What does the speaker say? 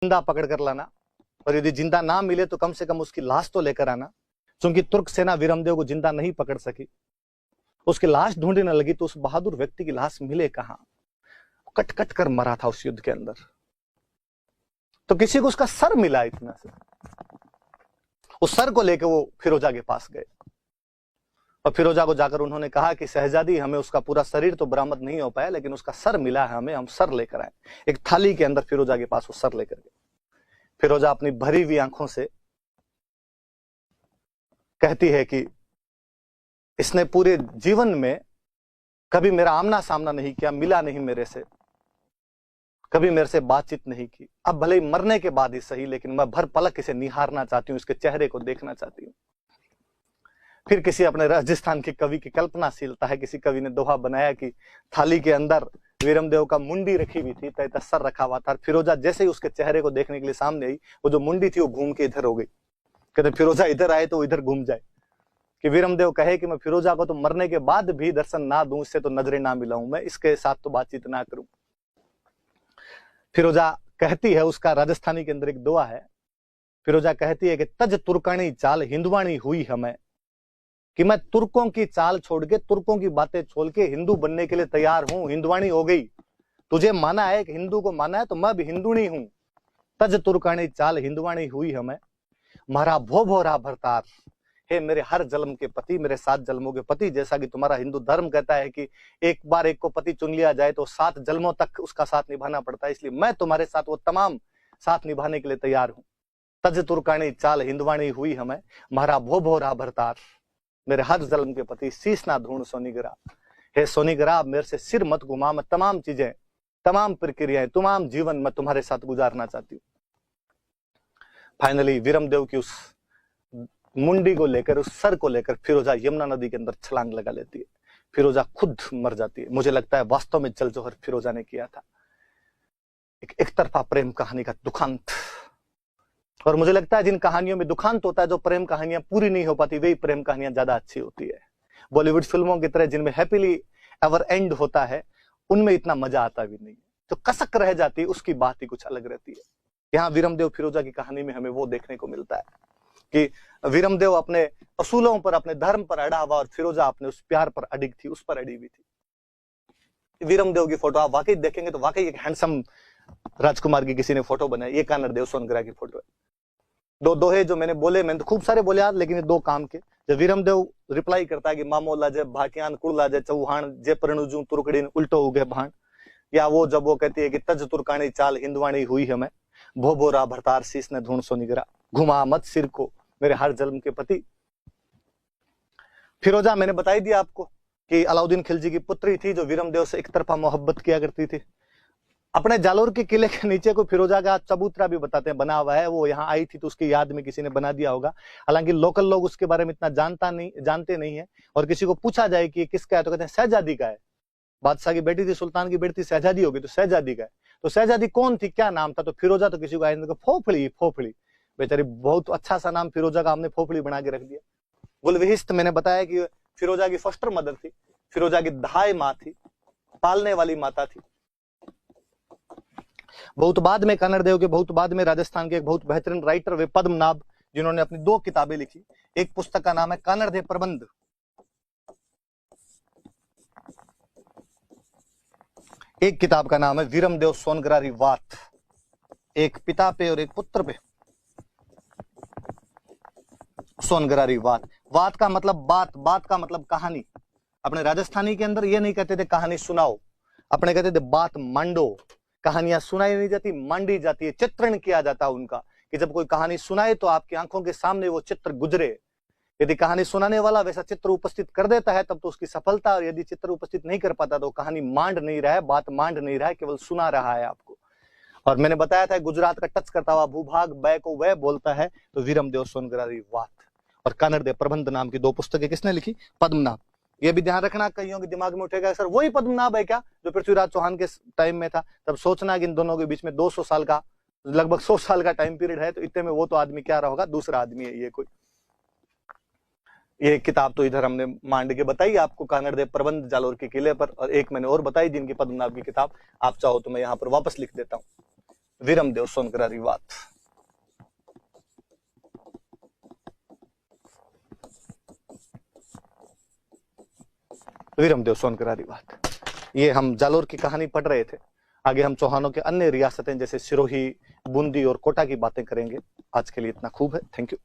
जिंदा पकड़ कर लाना, और यदि जिंदा ना मिले तो कम से कम उसकी लाश तो लेकर आना। क्योंकि तुर्क सेना वीरमदेव को जिंदा नहीं पकड़ सकी, उसकी लाश ढूंढने लगी तो उस बहादुर व्यक्ति की लाश मिले कहां? कट कट कर मरा था उस युद्ध के अंदर। तो किसी को उसका सर मिला इतना से, उस सर को लेकर वो फिरोजा के पास गए और फिरोजा को जाकर उन्होंने कहा कि शहजादी, हमें उसका पूरा शरीर तो बरामद नहीं हो पाया, लेकिन उसका सर मिला है हमें, हम सर लेकर आए। एक थाली के अंदर फिरोजा के पास वो सर लेकर गए। फिरोजा अपनी भरी हुई आंखों से कहती है कि इसने पूरे जीवन में कभी मेरा आमना सामना नहीं किया, मिला नहीं मेरे से, कभी मेरे से बातचीत नहीं की। अब भले ही मरने के बाद ही सही, लेकिन मैं भर पलक इसे निहारना चाहती हूँ, इसके चेहरे को देखना चाहती हूँ। फिर किसी अपने राजस्थान के कवि की कल्पनाशीलता है, किसी कवि ने दोहा बनाया कि थाली के अंदर वीरमदेव का मुंडी रखी हुई थी, तय सर रखा हुआ था। फिरोजा जैसे ही उसके चेहरे को देखने के लिए सामने आई, वो जो मुंडी थी वो घूम के इधर हो गई। कहते फिरोजा इधर आए तो इधर घूम जाए, कि वीरमदेव कहे कि मैं फिरोजा को तो मरने के बाद भी दर्शन ना दूं, इससे तो नजरें ना मिलाऊं, मैं इसके साथ तो बातचीत ना करूं। फिरोजा कहती है, उसका राजस्थानी के अंदर एक दुआ है, फिरोजा कहती है कि तज तुर्कानी चाल हिंदवाणी हुई हमें, कि मैं तुर्कों की चाल छोड़ के, तुर्कों की बातें छोड़ के हिंदू बनने के लिए तैयार हूं, हिंदवाणी हो गई। तुझे माना है कि हिंदू को माना है, तो मैं भी हिंदुणी हूं। तज तुर्कानी चाल हिंदवाणी हुई हमें, मारा भो भोरा भरतार, हे मेरे हर जन्म के पति, मेरे 7 जन्मों के पति। जैसा कि तुम्हारा हिंदू धर्म कहता है कि एक बार एक को पति चुन लिया जाए तो 7 जन्मों तक उसका साथ निभाना पड़ता है, इसलिए मैं तुम्हारे साथ वो तमाम साथ निभाने के लिए तैयार हूं। तज तुर्कानी चाल हिंदवाणी हुई हमें, मारा भो भोरा भरतार, मेरे हर जन्म के पति, शीश ना ढूंढ सोनीगरा। हे सोनीगरा, अब मेरे से सिर मत घुमा, मैं तमाम चीजें, तमाम प्रक्रियाएं, तमाम जीवन मैं तुम्हारे साथ गुजारना चाहती हूँ। फाइनली वीरमदेव की उस मुंडी को लेकर, उस सर को लेकर फिरोजा यमुना नदी के अंदर छलांग लगा लेती है। फिरोजा खुद मर जाती है। मुझे लगता है वास्तव में जल जोहर फिरोजा ने किया था। एक तरफा प्रेम कहानी का दुखांत। और मुझे लगता है जिन कहानियों में दुखांत होता है, जो प्रेम कहानियां पूरी नहीं हो पाती, वही प्रेम कहानियां ज्यादा अच्छी होती है। बॉलीवुड फिल्मों की तरह जिनमें हैप्पीली एवर एंड होता है, उनमें इतना मजा आता भी नहीं है। जो कसक रह जाती है उसकी बात ही कुछ अलग रहती है। यहाँ वीरमदेव फिरोजा की कहानी में हमें वो देखने को मिलता है कि वीरमदेव अपने असूलों पर, अपने धर्म पर अड़ा हुआ, और फिरोजा अपने उस प्यार पर अडिग थी, उस पर अड़ी हुई थी। वीरमदेव की फोटो आप वाकई देखेंगे तो वाकई एक हैंडसम राजकुमार की किसी ने फोटो बनाई। ये कानड़देव सोनग्रा की फोटो है। दो दोहे जो मैंने बोले, मैंने तो खूब सारे बोले यार, लेकिन ये 2 काम के। जब वीरमदेव रिप्लाई करता है कि मामोला जे भाटियान कुड़ला जे चौहान जे प्रणुजू तुर्कड़ीन उल्टो उगे भाण, या वो जब वो कहती है कि तज तुर्कानी चाल हिंदवाणी हुई हमें, भो भोरा भरतार शीश ने ढूंढ सोनीगरा, घुमा मत सिर को मेरे हर जन्म के पति। फिरोजा मैंने बताई दिया आपको कि अलाउद्दीन खिलजी की पुत्री थी, जो वीरमदेव से एक तरफा मोहब्बत किया करती थी। अपने जालोर के किले के नीचे को फिरोजा का चबूतरा भी बताते हैं बना हुआ है। वो यहाँ आई थी तो उसकी याद में किसी ने बना दिया होगा। हालांकि लोकल लोग उसके बारे में इतना जानते नहीं है। और किसी को पूछा जाए कि किसका है तो कहते हैं शहजादी का है। बादशाह की बेटी थी, सुल्तान की बेटी थी, शहजादी होगी तो शहजादी का है। तो शहजादी कौन थी, क्या नाम था? तो फिरोजा तो किसी को आया नहीं, फोफड़ी, फोफड़ी बेचारी, बहुत अच्छा सा नाम फिरोजा का हमने फोफड़ी बना के रख दिया। गुलविहिस्त मैंने बताया कि फिरोजा की फॉस्टर मदर थी, फिरोजा की धाय माँ थी, पालने वाली माता थी। बहुत बाद में कानड़देव के, बहुत बाद में राजस्थान के एक बहुत बेहतरीन राइटर वे पद्मनाभ, जिन्होंने अपनी 2 किताबें लिखी। एक पुस्तक का नाम है कानड़देव प्रबंध, एक किताब का नाम है वीरमदेव सोनग्रारी वात। एक पिता पे और एक पुत्र पे, सोनग्रारी वात। वात का मतलब बात, बात का मतलब कहानी। अपने राजस्थानी के अंदर ये नहीं कहते थे कहानी सुनाओ, अपने कहते थे बात मांडो। कहानियां सुनाई नहीं जाती, मांडी जाती है, चित्रण किया जाता है उनका, कि जब कोई कहानी सुनाए तो आपकी आंखों के सामने वो चित्र गुजरे। यदि कहानी सुनाने वाला वैसा चित्र उपस्थित कर देता है तब तो उसकी सफलता, और यदि चित्र उपस्थित नहीं कर पाता तो कहानी मांड नहीं रहा है, बात मांड नहीं रहा है, केवल सुना रहा है आपको। और मैंने बताया था गुजरात का टच करता हुआ भूभाग बै को वह बोलता है, तो वीरमदेव सोनग्रारी वात और कानड़देव प्रबंध नाम की 2 पुस्तकें किसने लिखी? पद्मनाभ। ये भी ध्यान रखना, कईयों के दिमाग में उठेगा सर वही पद्मनाभ है क्या जो पृथ्वीराज चौहान के टाइम में था? तब सोचना कि इन दोनों के बीच में 200 साल का, लगभग 100 साल का टाइम पीरियड है, तो इतने में वो तो आदमी क्या रहा होगा, दूसरा आदमी है ये कोई। ये किताब तो इधर हमने मांड के बताई आपको, कानड़देव प्रबंध जालोर के किले पर, और एक मैंने और बताई जिनकी पद्मनाभ की किताब, आप चाहो तो मैं यहाँ पर वापस लिख देता हूँ। वीरमदेव सोनग्रारी वाद। वीरमदेव सोनग्रारी वाद, ये हम जालोर की कहानी पढ़ रहे थे। आगे हम चौहानों के अन्य रियासतें जैसे सिरोही, बूंदी और कोटा की बातें करेंगे। आज के लिए इतना खूब है। Thank you.